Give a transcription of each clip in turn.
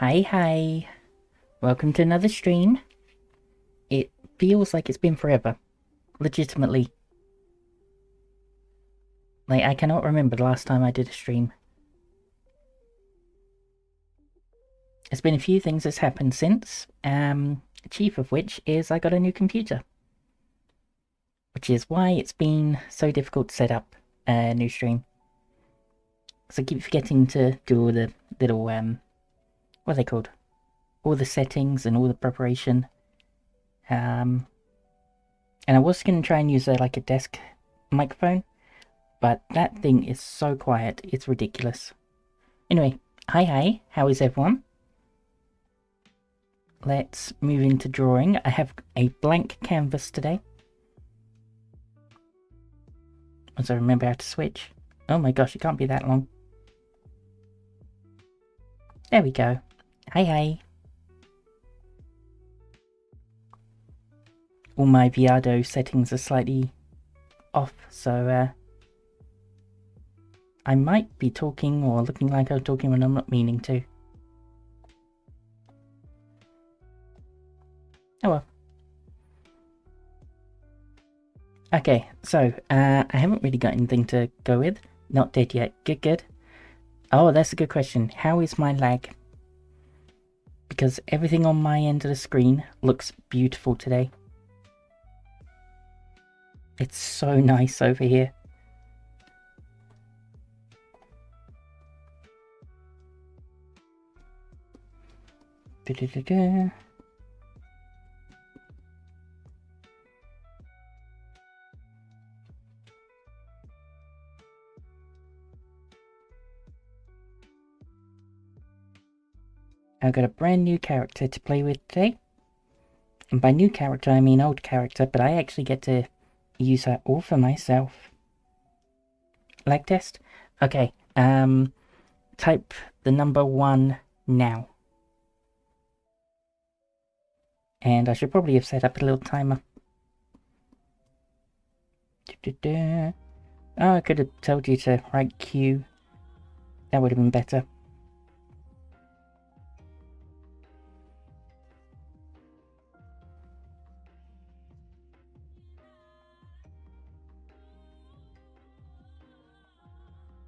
Hi, welcome to another stream. It feels like it's been forever, legitimately. Like, I cannot remember the last time I did a stream. There's been a few things that's happened since, chief of which is I got a new computer. Which is why it's been so difficult to set up a new stream. So I keep forgetting to do all the little, what are they called? All the settings and all the preparation. And I was going to try and use like a desk microphone, but that thing is so quiet, it's ridiculous. Anyway, hi, how is everyone? Let's move into drawing. I have a blank canvas today. Once I remember how to switch. Oh my gosh, it can't be that long. There we go. Hi. All my Viado settings are slightly off, so I might be talking or looking like I'm talking when I'm not meaning to. Oh well. Okay, so I haven't really got anything to go with. Not dead yet. Good. Oh, that's a good question. How is my lag? Because everything on my end of the screen looks beautiful today. It's so nice over here. I've got a brand new character to play with today. And by new character, I mean old character, but I actually get to use her all for myself. Lag test? Okay, type the number 1 now. And I should probably have set up a little timer. Oh, I could have told you to write Q. That would have been better.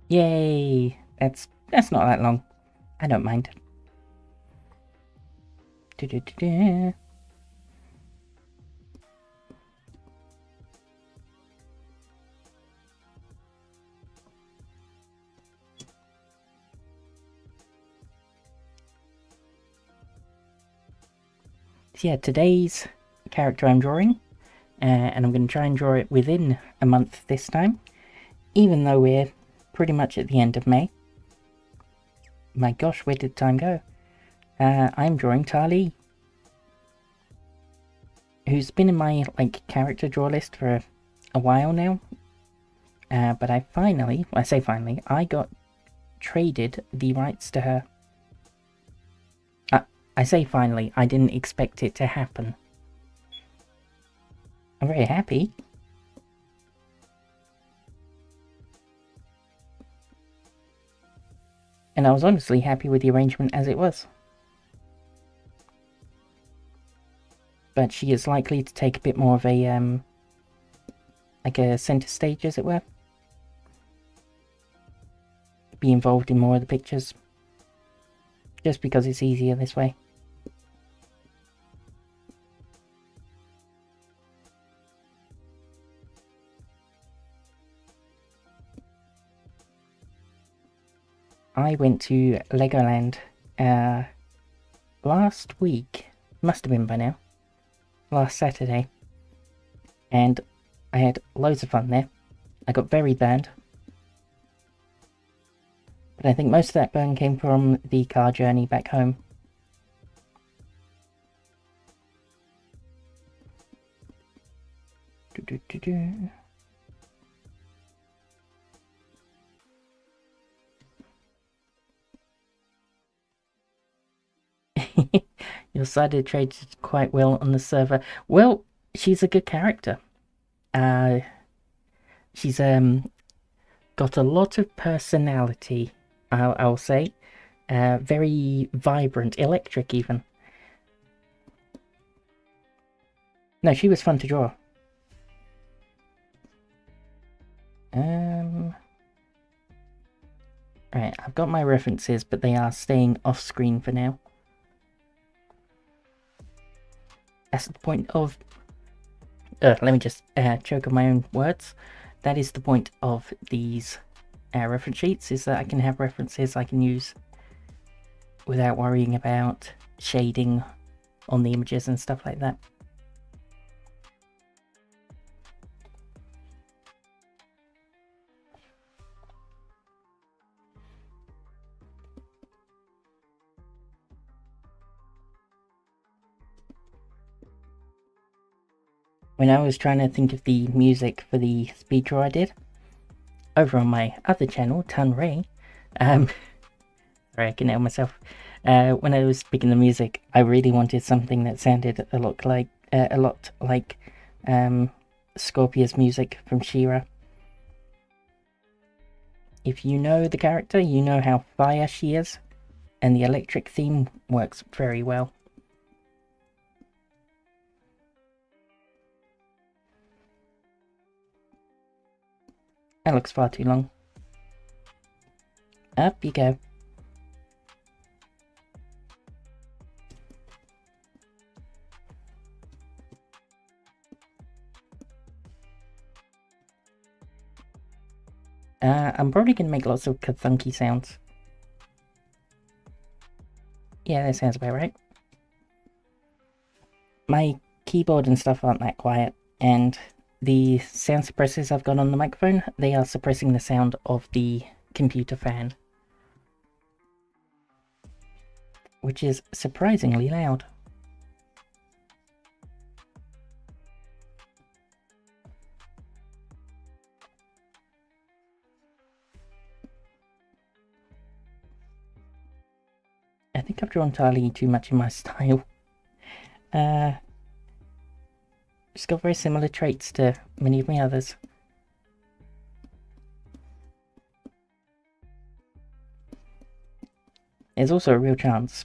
Yay! That's not that long. I don't mind. So yeah, today's character I'm drawing, and I'm going to try and draw it within a month this time, even though we're pretty much at the end of May. My gosh, where did time go? I'm drawing Tali, who's been in my character draw list for a while now. But I got traded the rights to her. I say finally, I didn't expect it to happen. I'm very happy. And I was honestly happy with the arrangement as it was. But she is likely to take a bit more of a, like a center stage, as it were. Be involved in more of the pictures. Just because it's easier this way. I went to Legoland last week, must have been by now, last Saturday, and I had loads of fun there. I got very burned, but I think most of that burn came from the car journey back home. Your side trades quite well on the server. Well, she's a good character. She's got a lot of personality, I'll say. very vibrant, electric even. No, she was fun to draw. Right, I've got my references, but they are staying off screen for now. That's the point of... let me just choke on my own words. That is the point of these reference sheets, is that I can have references I can use without worrying about shading on the images and stuff like that. When I was trying to think of the music for the speed draw I did over on my other channel, Tun Ray, sorry, I can nail myself. When I was picking the music, I really wanted something that sounded a lot like Scorpia's music from She-Ra. If you know the character, you know how fire she is, and the electric theme works very well. That looks far too long. Up you go. I'm probably going to make lots of kathunky sounds. Yeah, that sounds about right. My keyboard and stuff aren't that quiet, and the sound suppressors I've got on the microphone, they are suppressing the sound of the computer fan, which is surprisingly loud. I think I've drawn entirely too much in my style. It's got very similar traits to many of my others. There's also a real chance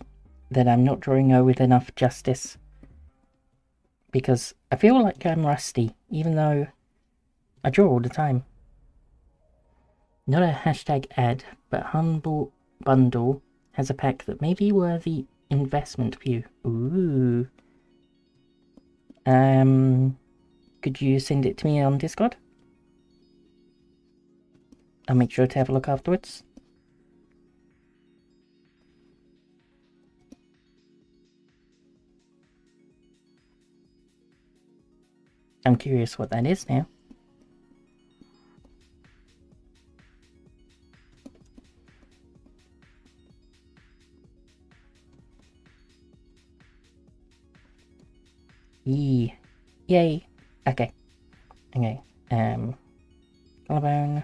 that I'm not drawing her with enough justice, because I feel like I'm rusty, even though I draw all the time. Not a hashtag ad, but Humble Bundle has a pack that may be worthy investment for you. Ooh. Could you send it to me on Discord? I'll make sure to have a look afterwards. I'm curious what that is now. Yay. Okay. Okay. Collarbone.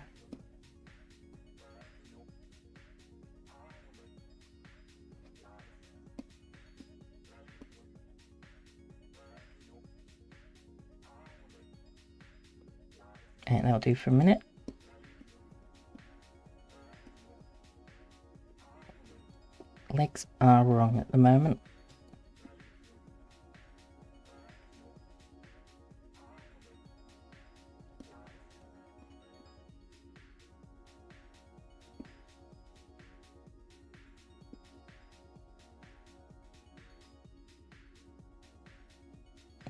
And that'll do for a minute. Legs are wrong at the moment.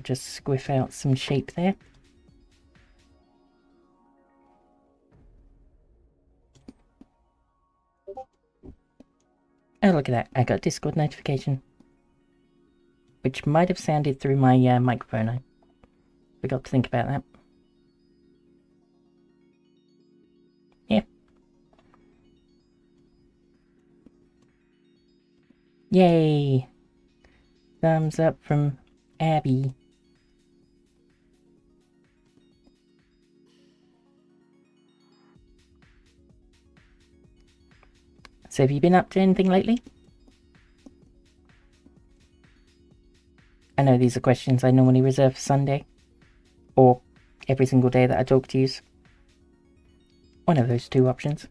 Just squiff out some shape there. Oh, look at that. I got a Discord notification. Which might have sounded through my microphone. I forgot to think about that. Yeah. Yay! Thumbs up from Abby. So have you been up to anything lately? I know these are questions I normally reserve for Sunday, or every single day that I talk to you. One of those two options.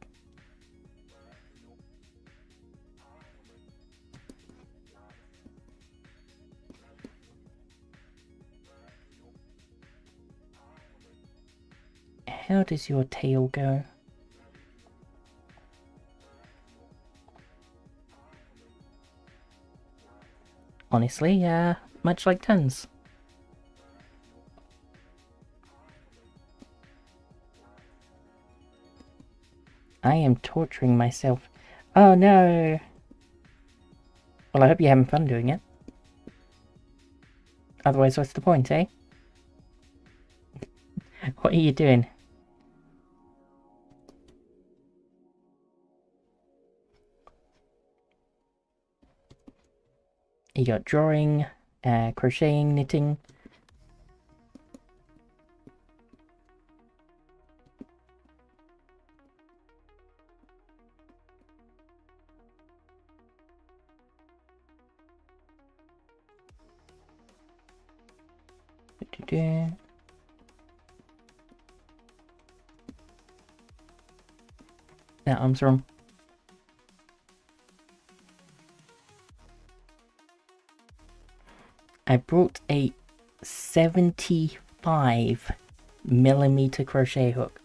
How does your tail go? Honestly, much like tons. I am torturing myself. Oh no! Well, I hope you're having fun doing it. Otherwise, what's the point, eh? What are you doing? You got drawing, crocheting, knitting. That arm's wrong. I brought a 75mm crochet hook.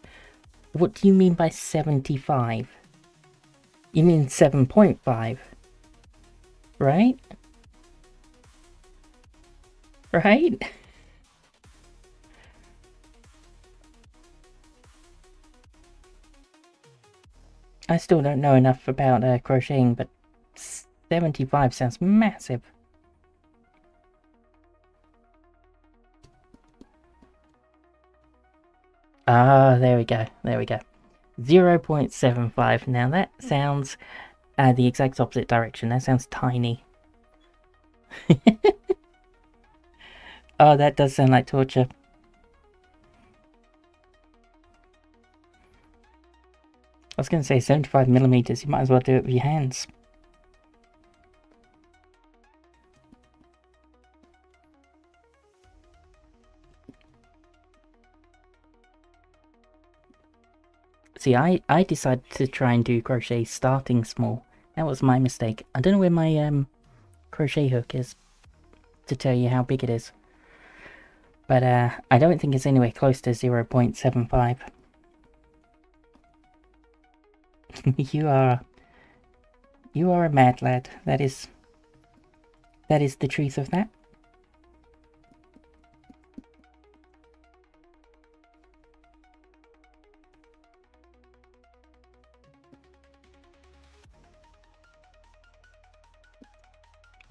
What do you mean by 75? You mean 7.5, right? Right? I still don't know enough about crocheting, but 75 sounds massive. Ah, there we go. There we go. 0.75. Now that sounds the exact opposite direction. That sounds tiny. Oh, that does sound like torture. I was going to say 75mm. You might as well do it with your hands. See, I decided to try and do crochet starting small. That was my mistake. I don't know where my crochet hook is to tell you how big it is. But I don't think it's anywhere close to 0.75. You are a mad lad. That is the truth of that.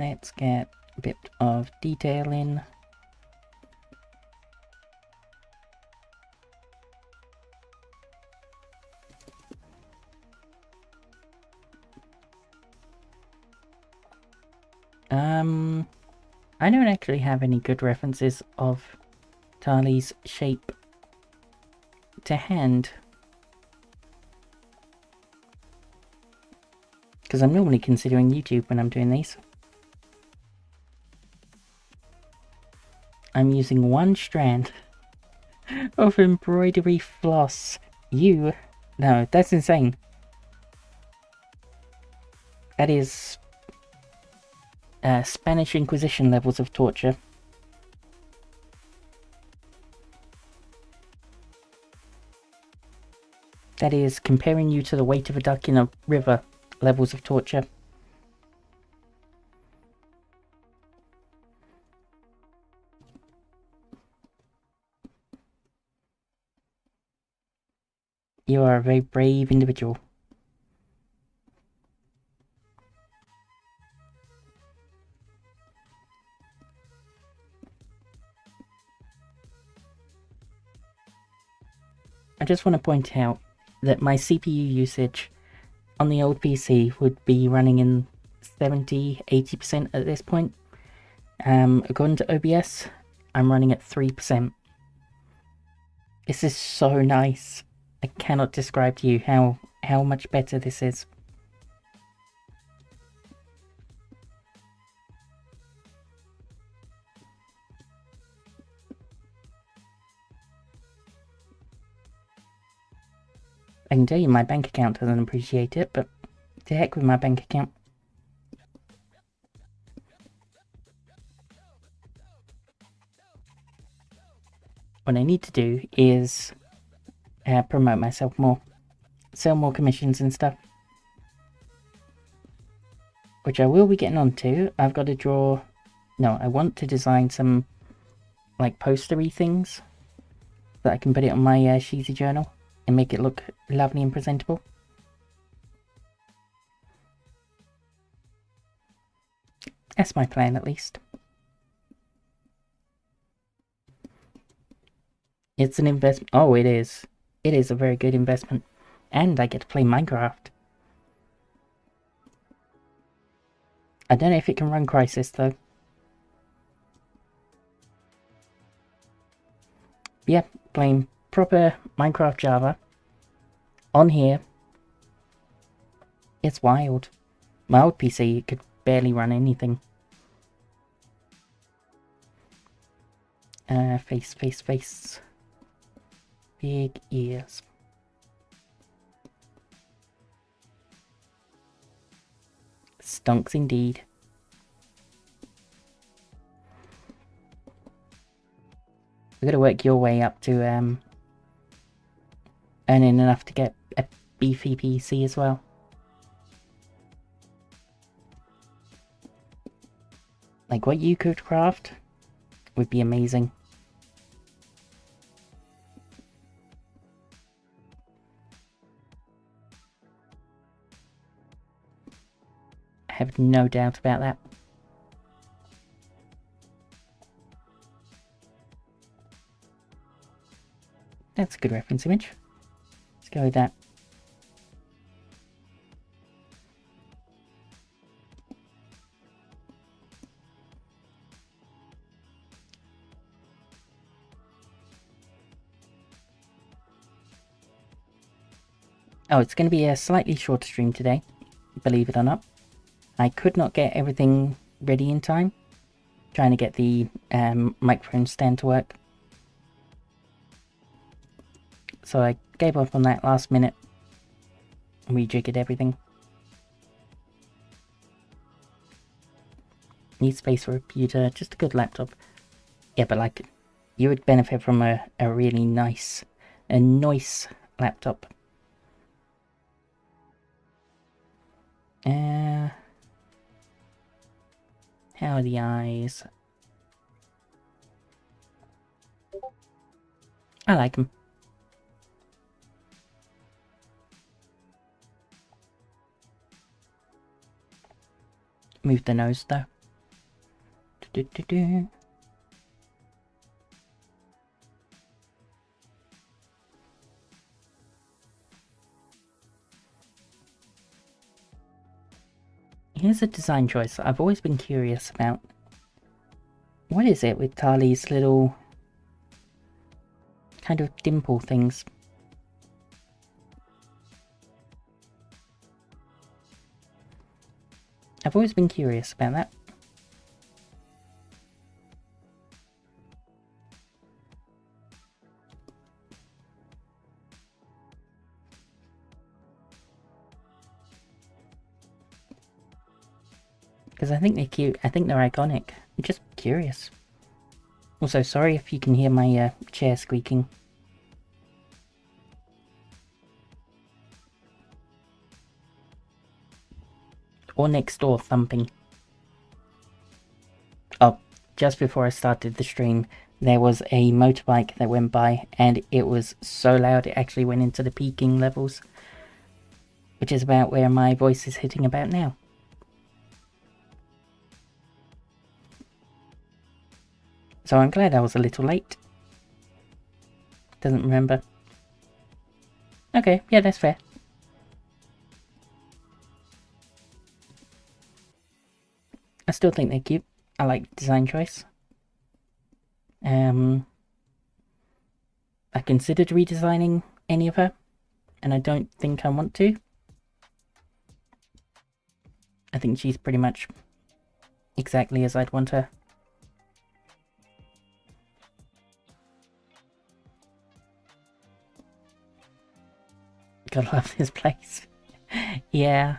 Let's get a bit of detail in. I don't actually have any good references of Tali's shape to hand. Because I'm normally considering YouTube when I'm doing these. I'm using one strand of embroidery floss. No, that's insane. That is Spanish Inquisition levels of torture. That is comparing you to the weight of a duck in a river levels of torture. You are a very brave individual. I just want to point out that my CPU usage on the old PC would be running in 70-80% at this point. According to OBS, I'm running at 3%. This is so nice. I cannot describe to you how much better this is. I can tell you my bank account doesn't appreciate it, but to heck with my bank account. What I need to do is promote myself more. Sell more commissions and stuff. Which I will be getting onto. I've got to draw... No, I want to design some, like, postery things. That I can put it on my Sheezy journal. And make it look lovely and presentable. That's my plan, at least. It's an investment. Oh, it is. It is a very good investment. And I get to play Minecraft. I don't know if it can run Crisis, though. But yeah, playing proper Minecraft Java. On here. It's wild. My old PC could barely run anything. Face. Big ears. Stonks indeed. We've got to work your way up to earning enough to get a beefy PC as well. Like what you could craft would be amazing. I have no doubt about that. That's a good reference image. Let's go with that. Oh, it's going to be a slightly shorter stream today, believe it or not. I could not get everything ready in time. Trying to get the microphone stand to work. So I gave up on that last minute. Rejiggered everything. Need space for a computer, just a good laptop. Yeah, but like, you would benefit from a really nice laptop. How are the eyes? I like them. Move the nose though. Here's a design choice I've always been curious about. What is it with Tali's little kind of dimple things? I've always been curious about that. Because I think they're cute. I think they're iconic. I'm just curious. Also, sorry if you can hear my chair squeaking. Or next door thumping. Oh, just before I started the stream, there was a motorbike that went by, and it was so loud it actually went into the peaking levels. Which is about where my voice is hitting about now. So I'm glad I was a little late. Doesn't remember. Okay, yeah, that's fair. I still think they're cute. I like design choice. I considered redesigning any of her, and I don't think I want to. I think she's pretty much exactly as I'd want her. Gotta love this place. Yeah.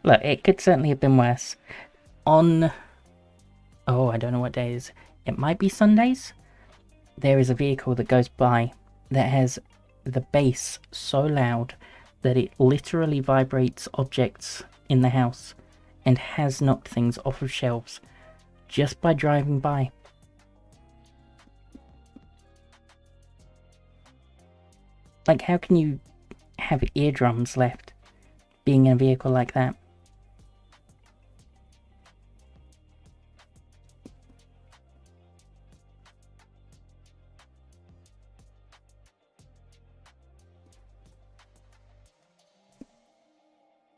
Look, it could certainly have been worse. On... Oh, I don't know what day it is. It might be Sundays. There is a vehicle that goes by that has the bass so loud that it literally vibrates objects in the house and has knocked things off of shelves just by driving by. Like, how can you have eardrums left being in a vehicle like that?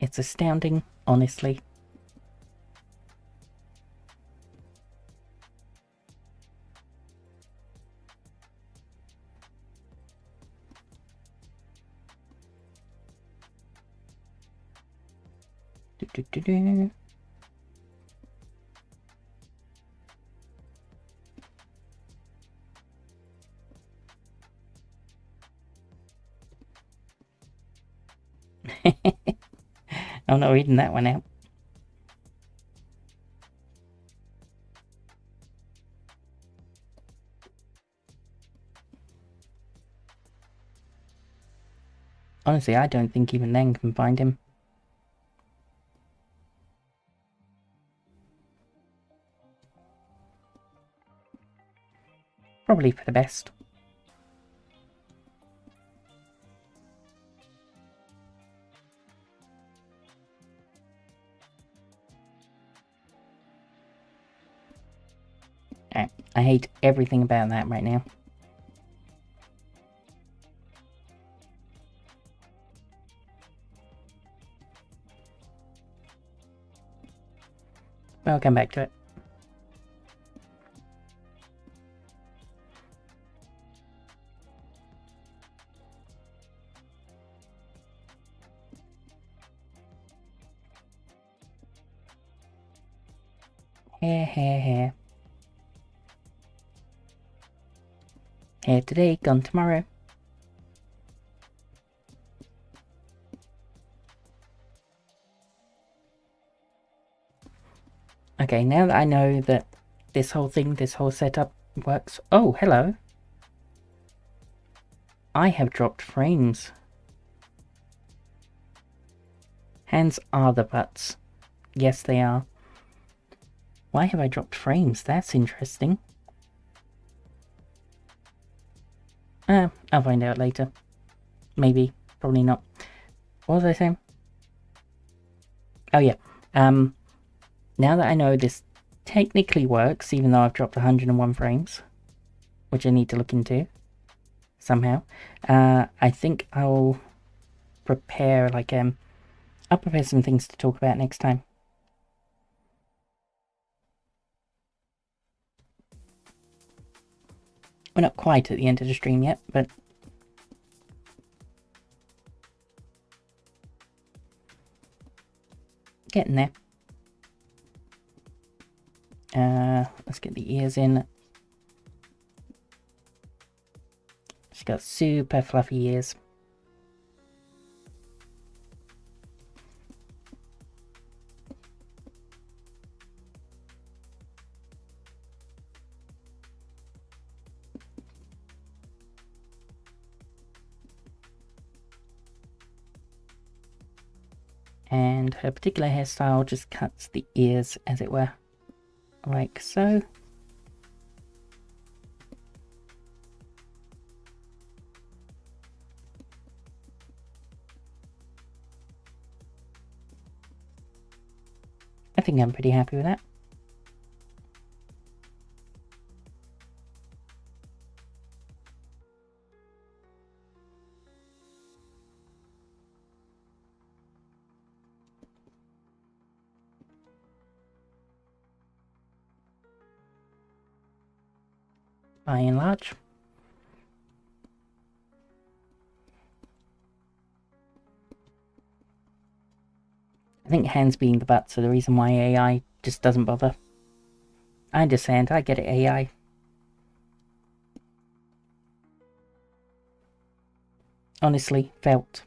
It's astounding, honestly. Do-do-do-do. I'm not reading that one out. Honestly, I don't think even then can find him. Probably for the best. I hate everything about that right now. I'll come back to it. Here. Here today, gone tomorrow. Okay, now that I know that this whole setup works... Oh, hello. I have dropped frames. Hands are the butts. Yes, they are. Why have I dropped frames? That's interesting. I'll find out later. Maybe. Probably not. What was I saying? Oh yeah. Now that I know this technically works, even though I've dropped 101 frames, which I need to look into somehow, I think I'll prepare I'll prepare some things to talk about next time. We're not quite at the end of the stream yet, but getting there. Let's get the ears in. She's got super fluffy ears. And her particular hairstyle just cuts the ears, as it were, like so. I think I'm pretty happy with that. By and large. I think hands being the butts are the reason why AI just doesn't bother. I understand, I get it, AI. Honestly, felt.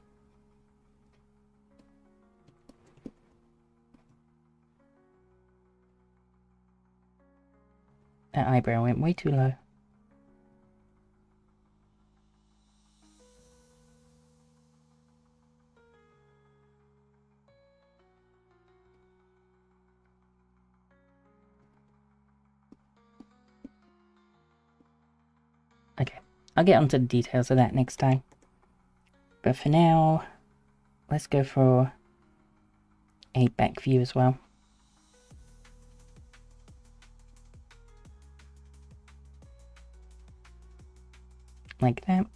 That eyebrow went way too low. I'll get onto the details of that next time. But for now, let's go for a back view as well. Like that.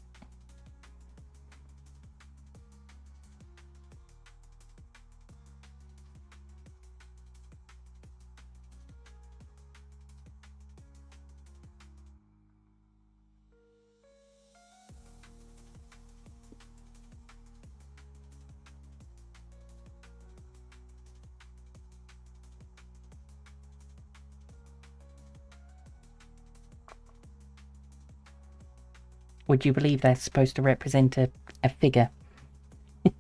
Would you believe that's supposed to represent a figure? Do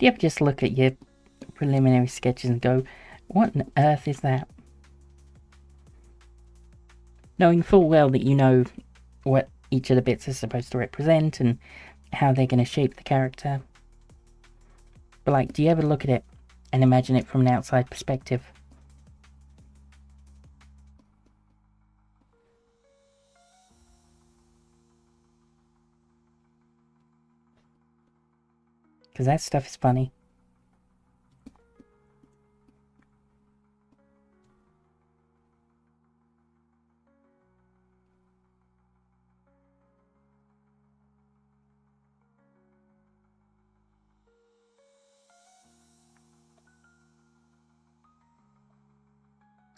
you ever just look at your preliminary sketches and go, what on earth is that? Knowing full well that you know what each of the bits is supposed to represent and how they're going to shape the character. But like, do you ever look at it and imagine it from an outside perspective? Because that stuff is funny.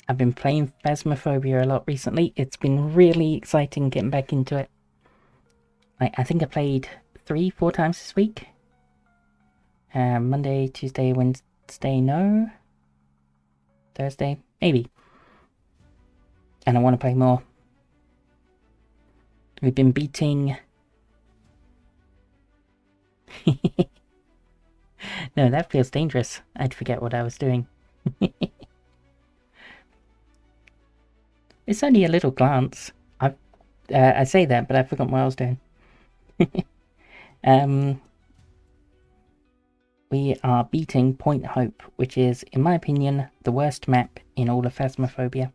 I've been playing Phasmophobia a lot recently. It's been really exciting getting back into it. Like, I think I played 3-4 times this week. Monday, Tuesday, Wednesday, no. Thursday, maybe. And I want to play more. We've been beating... No, that feels dangerous. I'd forget what I was doing. It's only a little glance. I say that, but I forgot what I was doing. We are beating Point Hope, which is, in my opinion, the worst map in all of Phasmophobia.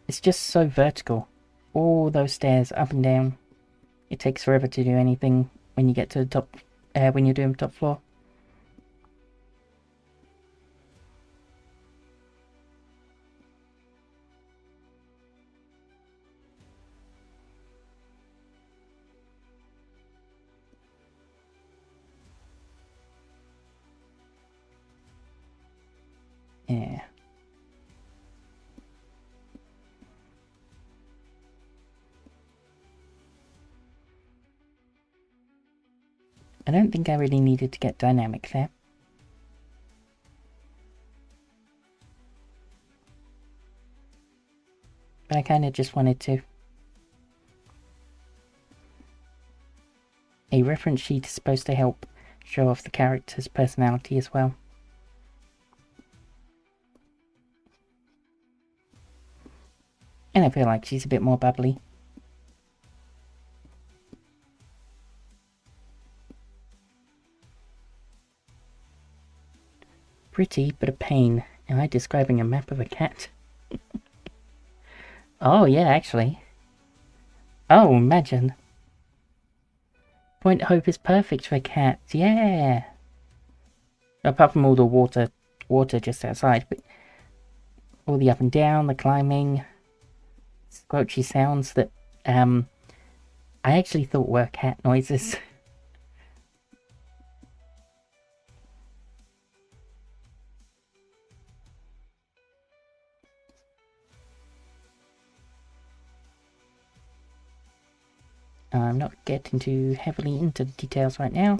It's just so vertical. All those stairs up and down. It takes forever to do anything when you get to the top, when you're doing top floor. Yeah. I don't think I really needed to get dynamic there. But I kind of just wanted to. A reference sheet is supposed to help show off the character's personality as well. And I feel like she's a bit more bubbly. Pretty, but a pain. Am I describing a map of a cat? Oh, yeah, actually. Oh, imagine. Point Hope is perfect for cats, yeah! Apart from all the water just outside, but all the up and down, the climbing, squelchy sounds that, I actually thought were cat noises. I'm not getting too heavily into the details right now.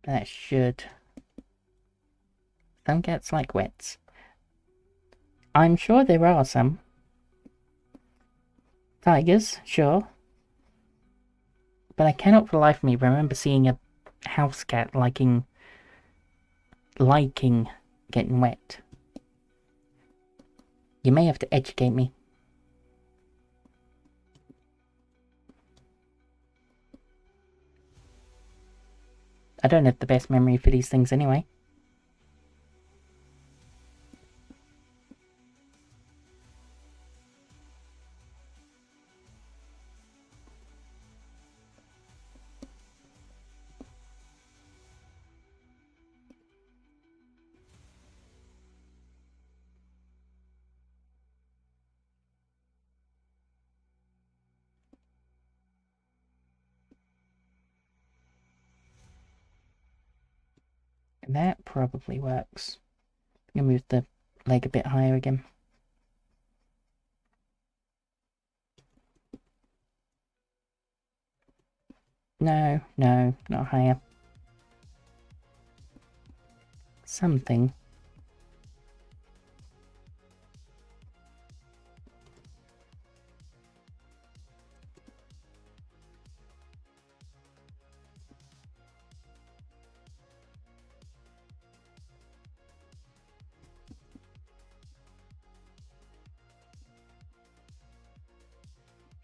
That should... Some cats like wets. I'm sure there are some. Tigers, sure. But I cannot for the life of me remember seeing a house cat liking liking getting wet. You may have to educate me. I don't have the best memory for these things anyway. That probably works. I'm gonna move the leg a bit higher again. No, no, not higher. Something.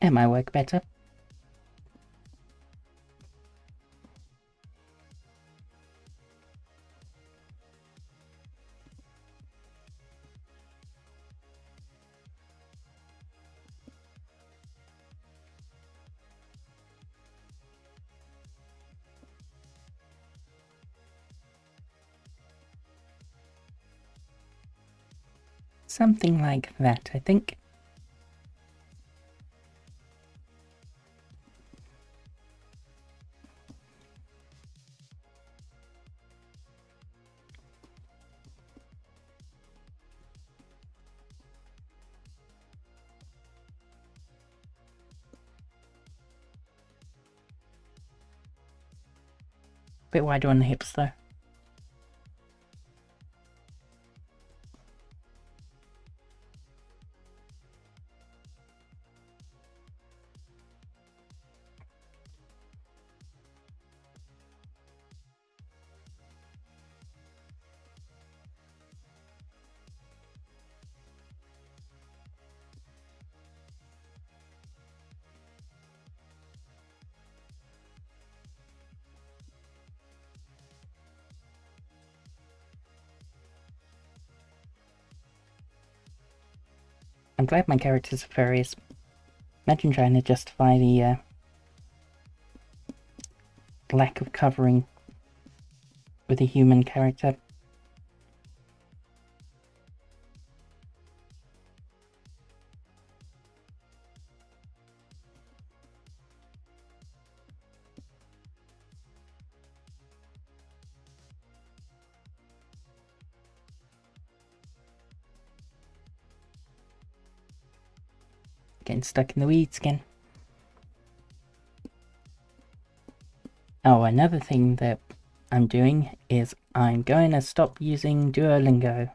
It might work better. Something like that, I think. Bit wider on the hips though. I'm glad my characters are furries. Imagine trying to justify the lack of covering with a human character. Getting stuck in the weeds again. Oh, another thing that I'm doing is I'm going to stop using Duolingo.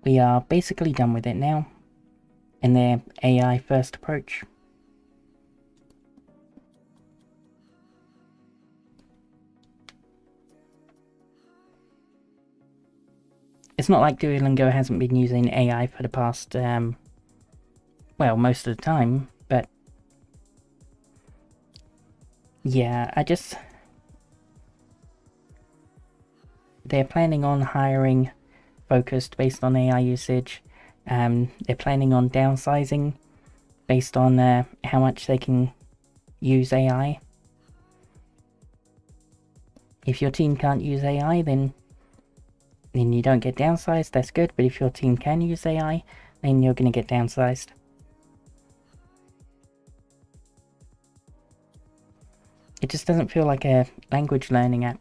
We are basically done with it now in their AI first approach. It's not like Duolingo hasn't been using AI for the past, well, most of the time, but yeah, they're planning on hiring focused based on AI usage. They're planning on downsizing based on how much they can use AI. If your team can't use AI, then you don't get downsized, that's good, but if your team can use AI, then you're going to get downsized. It just doesn't feel like a language learning app.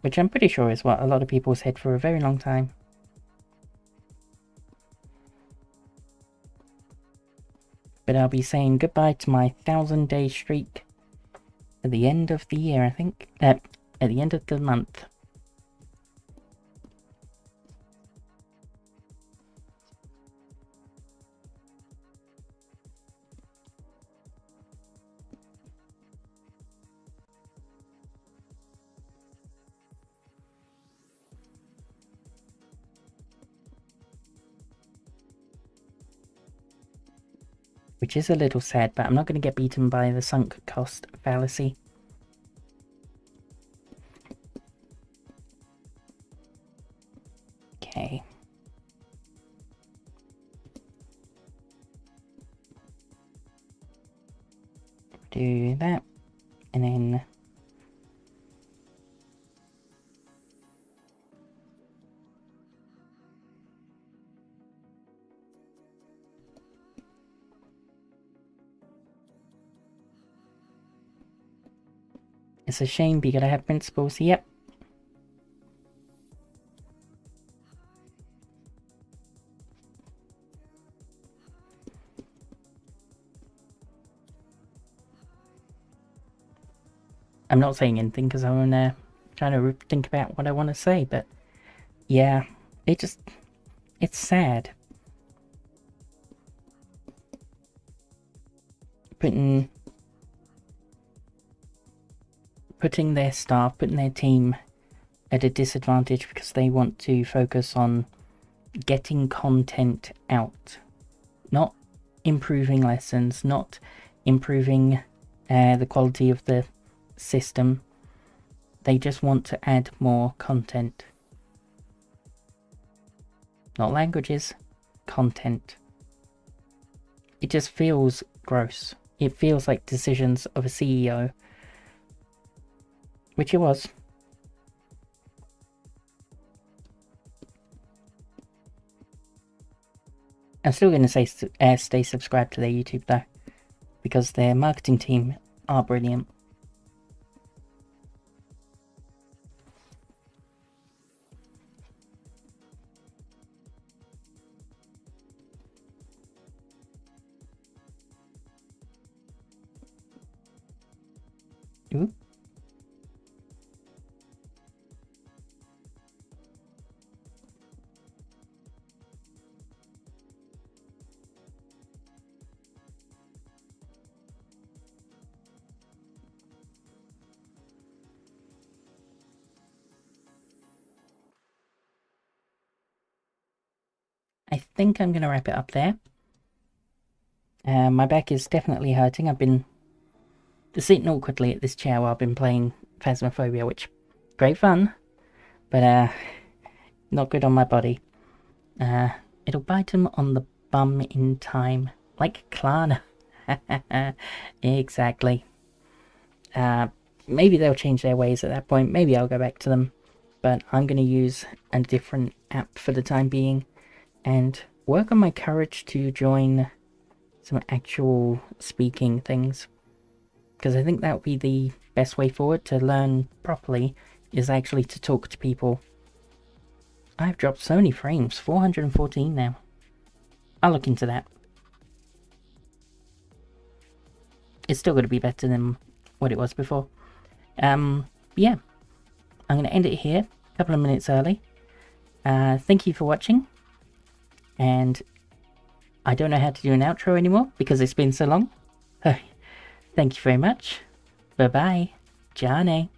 Which I'm pretty sure is what a lot of people said for a very long time. But I'll be saying goodbye to my 1,000-day streak at the end of the year, I think. At the end of the month. which is a little sad, but I'm not going to get beaten by the sunk cost fallacy. Okay. Do that, and then it's a shame because I have principles. Yep. I'm not saying anything because I'm trying to think about what I want to say, but yeah, it's sad. Putting their staff, putting their team at a disadvantage because they want to focus on getting content out, not improving lessons, not improving the quality of the system. They just want to add more content. Not languages, content. It just feels gross. It feels like decisions of a CEO. Which it was. I'm still going to say stay subscribed to their YouTube though, because their marketing team are brilliant. Ooh. I think I'm going to wrap it up there. My back is definitely hurting. I've been sitting awkwardly at this chair while I've been playing Phasmophobia, which, great fun, but not good on my body. It'll bite him on the bum in time, like Klarna. Exactly. Maybe they'll change their ways at that point. Maybe I'll go back to them, but I'm going to use a different app for the time being and work on my courage to join some actual speaking things, because I think that would be the best way forward to learn properly, is actually to talk to people. I've dropped so many frames, 414 now. I'll look into that. It's still going to be better than what it was before. Yeah, I'm going to end it here, a couple of minutes early. Thank you for watching, and I don't know how to do an outro anymore because it's been so long. Thank you very much. Bye bye. Johnny.